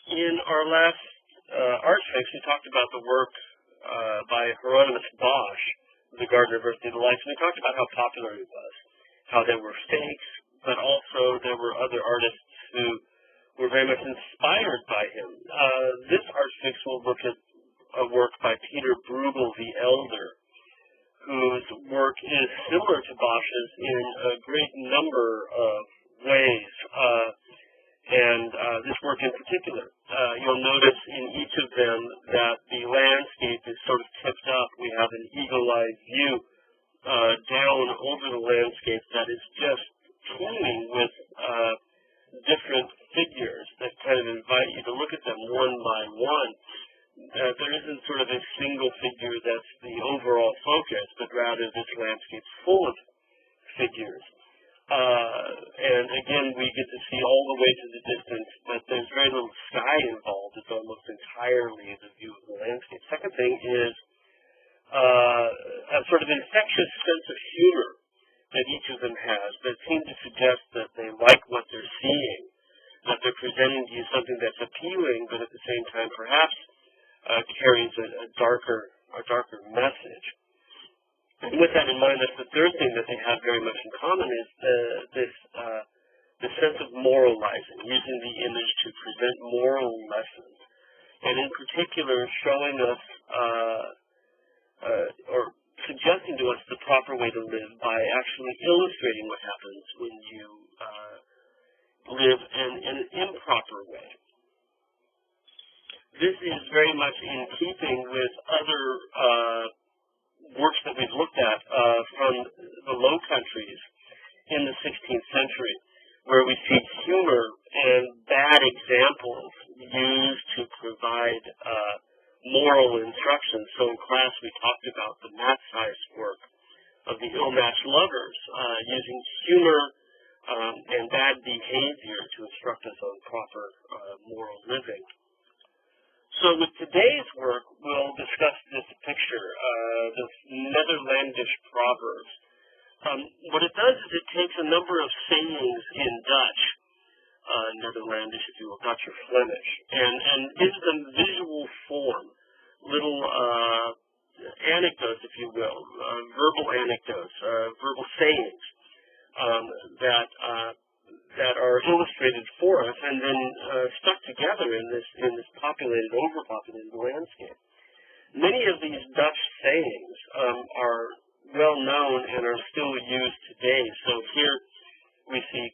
In our last art fix, we talked about the work by Hieronymus Bosch, the Garden of Earthly Delights, and we talked about how popular he was, how there were fakes, but also there were other artists who were very much inspired by him. This art fix will look at a work by Peter Bruegel the Elder, whose work is similar to Bosch's in a great number of ways. This work in particular, you'll notice in each of them that the landscape is sort of tipped up. We have an eagle-eyed view down over the landscape that is just teeming with different figures that kind of invite you to look at them one by one. There isn't sort of a single figure that's the overall focus, but rather this landscape's full of figures. And again, we get to see all the way to the distance, but there's very little sky involved. It's almost entirely the view of the landscape. Second thing is a sort of infectious sense of humor that each of them has that seems to suggest that they like what they're seeing, that they're presenting to you something that's appealing, but at the same time perhaps carries a darker message. And with that in mind, that's the third thing that they have very much in common is the sense of moralizing, using the image to present moral lessons, and in particular showing us or suggesting to us the proper way to live by actually illustrating what happens when you live in an improper way. This is very much in keeping with other works that we've looked at from the Low Countries in the 16th century, where we see humor and bad examples used to provide moral instruction. So in class we talked about the mat-sized work of the ill-matched lovers, using humor and bad behavior to instruct us on proper moral living. So with today's work, we'll discuss this picture, the Netherlandish proverbs. What it does is it takes a number of sayings in Dutch, Netherlandish, if you will, Dutch or Flemish, and gives them visual form, little anecdotes, if you will, verbal anecdotes, verbal sayings that are illustrated for us and then stuck together in this populated, overpopulated landscape. Many of these Dutch sayings are well known and are still used today. So here we see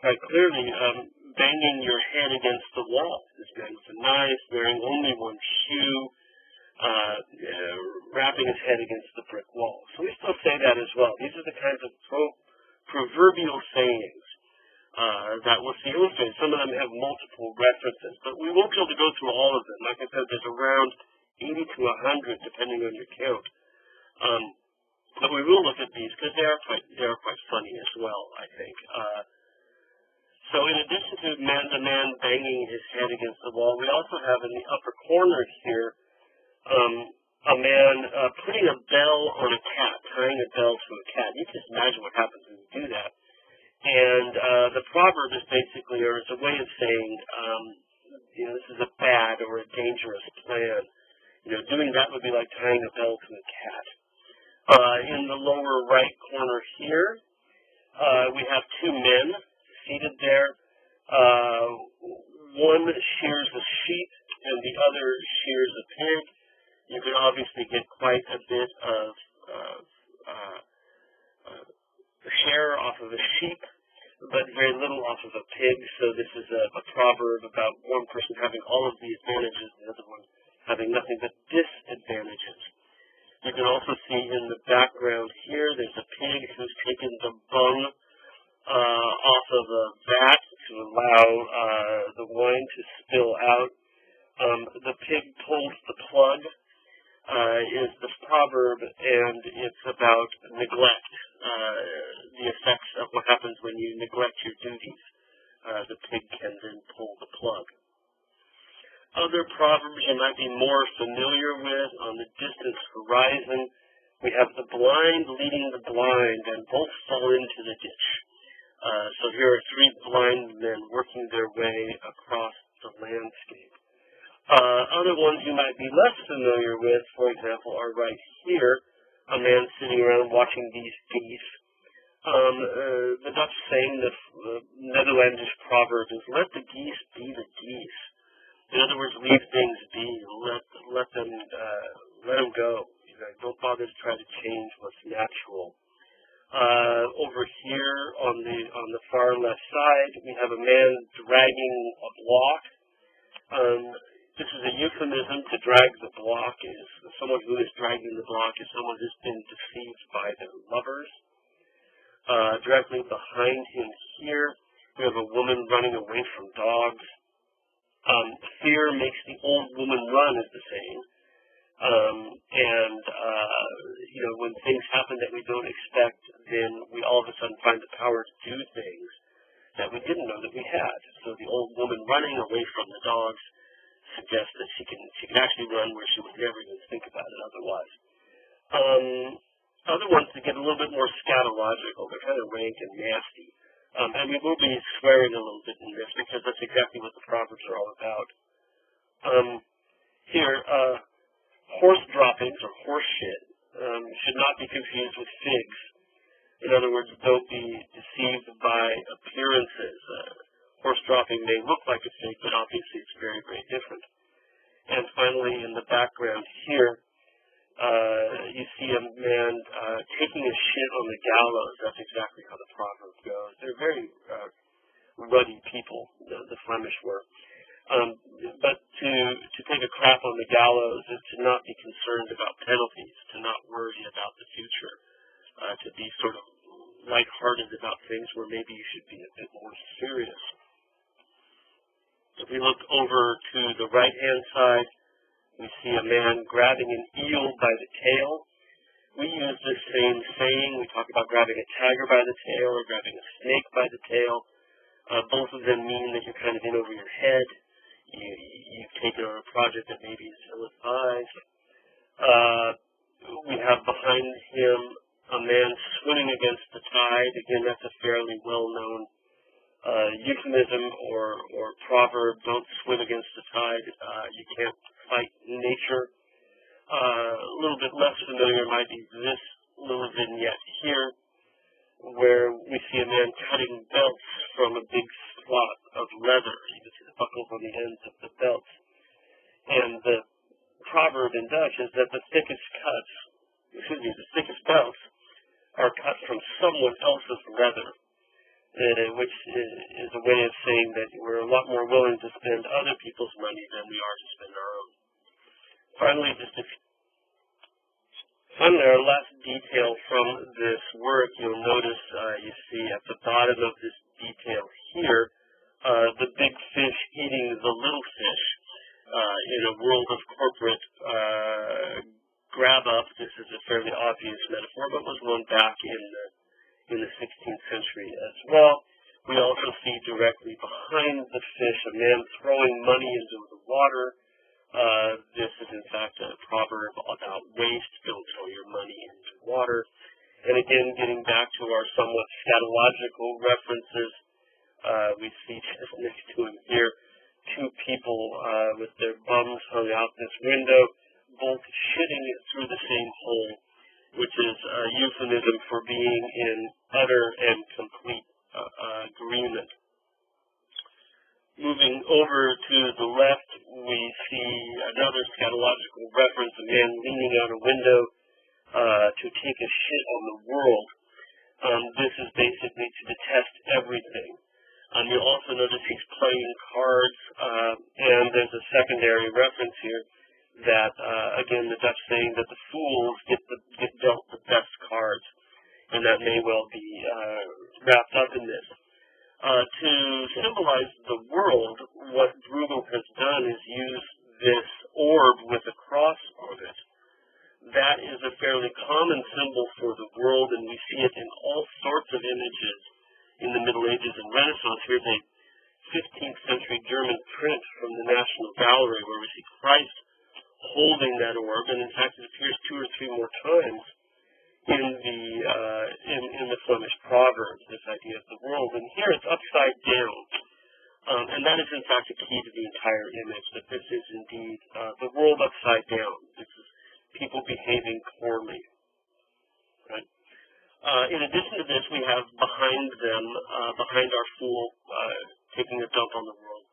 quite clearly banging your head against the wall. This man with a knife, wearing only one shoe, rapping his head against the brick wall. So we still say that as well. These are the kinds of proverbial sayings that we'll see illustrated. Some of them have multiple references, but we won't be able to go through all of them. Like I said, there's around 80 to 100, depending on your count. But we will look at these because they are quite funny as well, I think. So in addition to the man banging his head against the wall, we also have in the upper corner here a man putting a bell on a cat, tying a bell to a cat. You can just imagine what happens when you do that. And the proverb is basically, or it's a way of saying, this is a bad or a dangerous plan. Doing that would be like tying a bell to a cat. In the lower right corner here, we have two men seated there. One shears a sheep and the other shears a pig. You can obviously get quite a bit of hair off of a sheep, but very little off of a pig. So this is a proverb about one person having all of the advantages and the other one having nothing but disadvantages. You can also see in the background here, there's a pig who's taken the bung off of a vat to allow the wine to spill out. The pig pulls the plug is the proverb, and it's about neglect, the effects of what happens when you neglect your duties. The pig can then pull the plug. Other proverbs you might be more familiar with: on the distant horizon, we have the blind leading the blind, and both fall into the ditch. So here are three blind men working their way across the landscape. Other ones you might be less familiar with, for example, are right here. A man sitting around watching these geese. The Dutch saying, the Netherlandish proverb is, let the geese be the geese. In other words, leave things be. Let them go. You know, don't bother to try to change what's natural. Over here on the far left side, we have a man dragging a block. This is a euphemism. To drag the block is someone who is dragging the block is someone who's been deceived by their lovers. Directly behind him here, we have a woman running away from dogs. Fear makes the old woman run is the saying. You know, when things happen that we don't expect, then we all of a sudden find the power to do things that we didn't know that we had. So the old woman running away from the dogs suggests that she can actually run where she would never even think about it otherwise. Other ones that get a little bit more scatological, they're kind of rank and nasty. And we will be swearing a little bit in this because that's exactly what the Proverbs are all about. Here, horse droppings or horse shit should not be confused with figs. In other words, don't be deceived by appearances. Horse dropping may look like a fig, but obviously it's very, very different. And finally, in the background here, you see a man taking a shit on the gallows. That's exactly how the proverb goes. They're very ruddy people, the Flemish were. But to take a crap on the gallows is to not be concerned about penalties, to not worry about the future, to be sort of lighthearted about things where maybe you should be a bit more serious. If we look over to the right-hand side, we see a man grabbing an eel by the tail. We use this same saying. We talk about grabbing a tiger by the tail or grabbing a snake by the tail. Both of them mean that you're kind of in over your head. You've taken on a project that maybe is ill-advised. We have behind him a man swimming against the tide. Again, that's a fairly well-known euphemism or proverb. Don't swim against the tide. You can't fight nature. A little bit less familiar might be this little vignette here, where we see a man cutting belts from a big slot of leather. You can see the buckles on the ends of the belts. And the proverb in Dutch is that the thickest belts are cut from someone else's leather, which is a way of saying that we're a lot more willing to spend other people's money than we are to spend our own. Finally, our last detail from this work, you'll notice you see at the bottom of this detail here, the big fish eating the little fish. In a world of corporate grab-up, this is a fairly obvious metaphor, but was one back in the 16th century as well. We also see directly behind the fish a man throwing money into the water. This is, in fact, a proverb about waste. Don't throw your money into water. And again, getting back to our somewhat scatological references, we see just next to him here two people with their bums hung out this window, both shitting through the same hole, which is a euphemism for being in utter and complete agreement. Moving over to the left, we see another scatological reference, a man leaning out a window to take a shit on the world. This is basically to detest everything. You'll also notice he's playing cards, and there's a secondary reference here that, again, the Dutch saying that the fools get dealt the best cards, and that may well be wrapped up in this. To symbolize the world, what Bruegel has done is use this orb with a cross on it. That is a fairly common symbol for the world, and we see it in all sorts of images in the Middle Ages and Renaissance. Here's a 15th century German print from the National Gallery where we see Christ holding that orb, and in fact it appears 2 or 3 more times in the Flemish proverb, this idea of the world. And here it's upside down. And that is, in fact, a key to the entire image, that this is indeed the world upside down. This is people behaving poorly. Right? In addition to this, we have behind them, behind our fool, taking a dump on the world,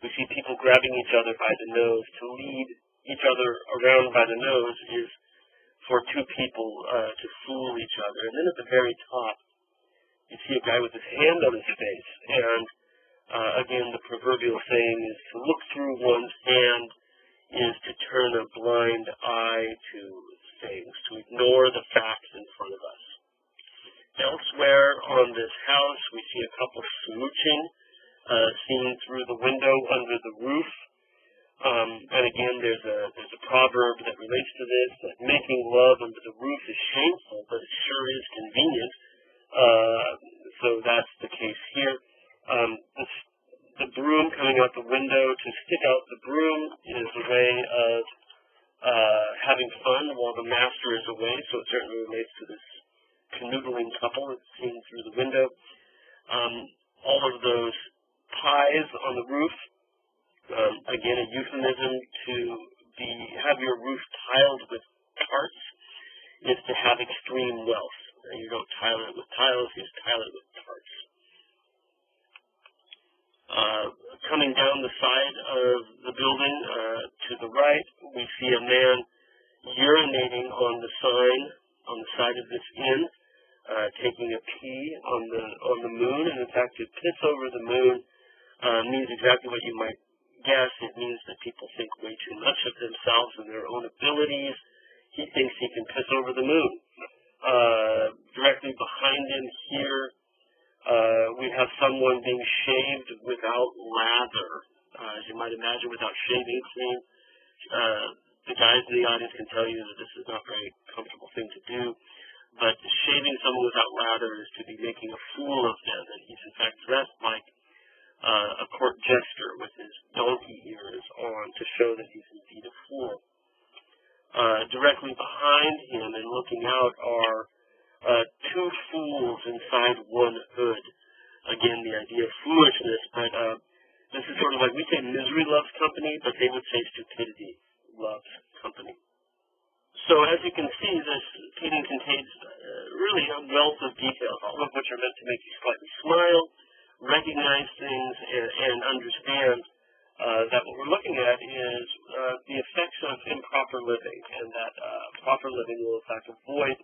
we see people grabbing each other by the nose. To lead each other around by the nose is for two people to fool each other. And then at the very top, you see a guy with his hand on his face. And again, the proverbial saying is to look through one's hand is to turn a blind eye to things, to ignore the facts in front of us. Elsewhere on this house, we see a couple smooching, seen through the window under the roof. And again, there's a proverb that relates to this, that making love under the roof is shameful, but it sure is convenient. So that's the case here. The broom coming out the window, to stick out the broom is a way of having fun while the master is away, so it certainly relates to this canoodling couple that's seen through the window. All of those pies on the roof, again, a euphemism to have your roof tiled with tarts is to have extreme wealth. You don't tile it with tiles, you just tile it with tarts. Coming down the side of the building to the right, we see a man urinating on the sign on the side of this inn, taking a pee on the moon. And in fact, to piss over the moon means exactly what you might guess. It means that people think way too much of themselves and their own abilities. He thinks he can piss over the moon. Directly behind him here, we have someone being shaved without lather. As you might imagine, without shaving cream. The guys in the audience can tell you that this is not a very comfortable thing to do, but shaving someone without lather is to be making a fool of them, and he's in fact dressed like a court jester with his donkey ears on to show that he's indeed a fool. Directly behind him and looking out are two fools inside one hood. Again, the idea of foolishness, but this is sort of like we say misery loves company, but they would say stupidity loves company. So as you can see, this painting contains really a wealth of details, all of which are meant to make you slightly smile, recognize things, and understand that what we're looking at is the effects of improper living, and that proper living will in fact avoid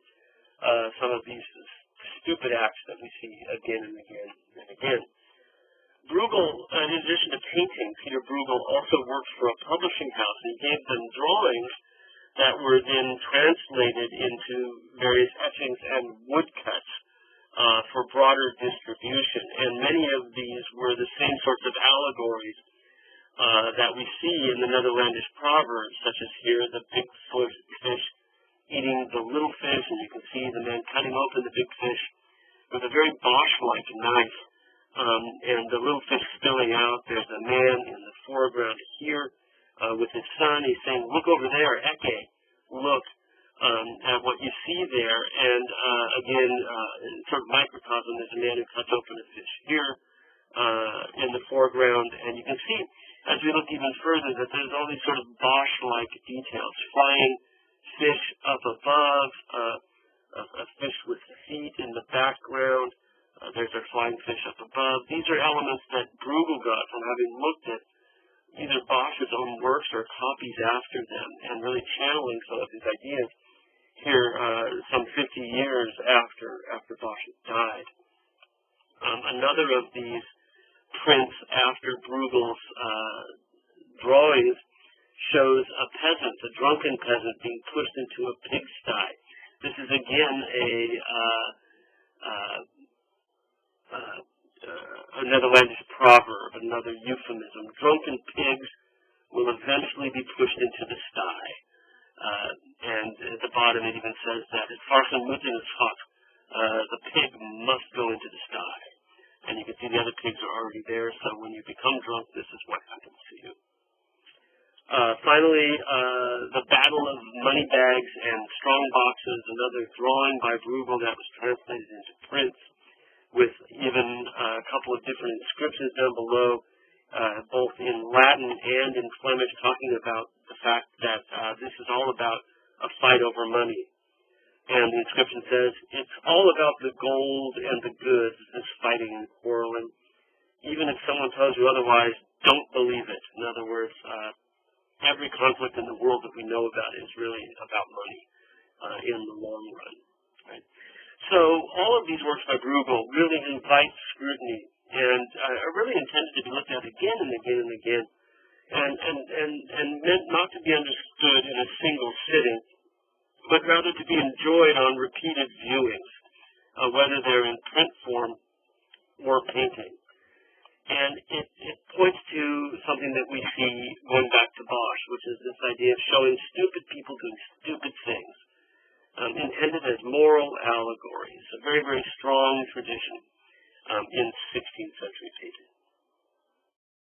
some of these stupid acts that we see again and again and again. Bruegel, in addition to painting, Peter Bruegel also worked for a publishing house, and he gave them drawings that were then translated into various etchings and woodcuts for broader distribution. And many of these were the same sorts of allegories that we see in the Netherlandish proverbs, such as here, the big fish eating the little fish, and you can see the man cutting open the big fish with a very Bosch-like knife, and the little fish spilling out. There's a man in the foreground here with his son. He's saying, look over there, Eke, look at what you see there. And again, in sort of microcosm, there's a man who cuts open a fish here in the foreground. And you can see, as we look even further, that there's all these sort of Bosch-like details, flying fish up above, a fish with feet in the background. There's our flying fish up above. These are elements that Bruegel got from having looked at either Bosch's own works or copies after them, and really channeling some of his ideas here some 50 years after Bosch had died. Another of these prints after Bruegel's drawings shows a peasant, a drunken peasant, being pushed into a pigsty. This is again a Netherlandish proverb, another euphemism. Drunken pigs will eventually be pushed into the sty. And at the bottom it even says that if Varken moet in het vat, the pig must go into the sty. And you can see the other pigs are already there, so when you become drunk, this is what happens to you. Finally, the Battle of Moneybags and Strong Boxes, another drawing by Bruegel that was translated into print, with even a couple of different inscriptions down below. both in Latin and in Flemish, talking about the fact that this is all about a fight over money. And the inscription says, it's all about the gold and the goods, this fighting and quarreling. Even if someone tells you otherwise, don't believe it. In other words, every conflict in the world that we know about is really about money in the long run. Right? So all of these works by Bruegel really invite scrutiny and are really intended to be looked at again and again and again, and meant not to be understood in a single sitting, but rather to be enjoyed on repeated viewings, whether they're in print form or painting. And it points to something that we see going back to Bosch, which is this idea of showing stupid people doing stupid things, intended as moral allegories, a very, very strong tradition in 16th century painting.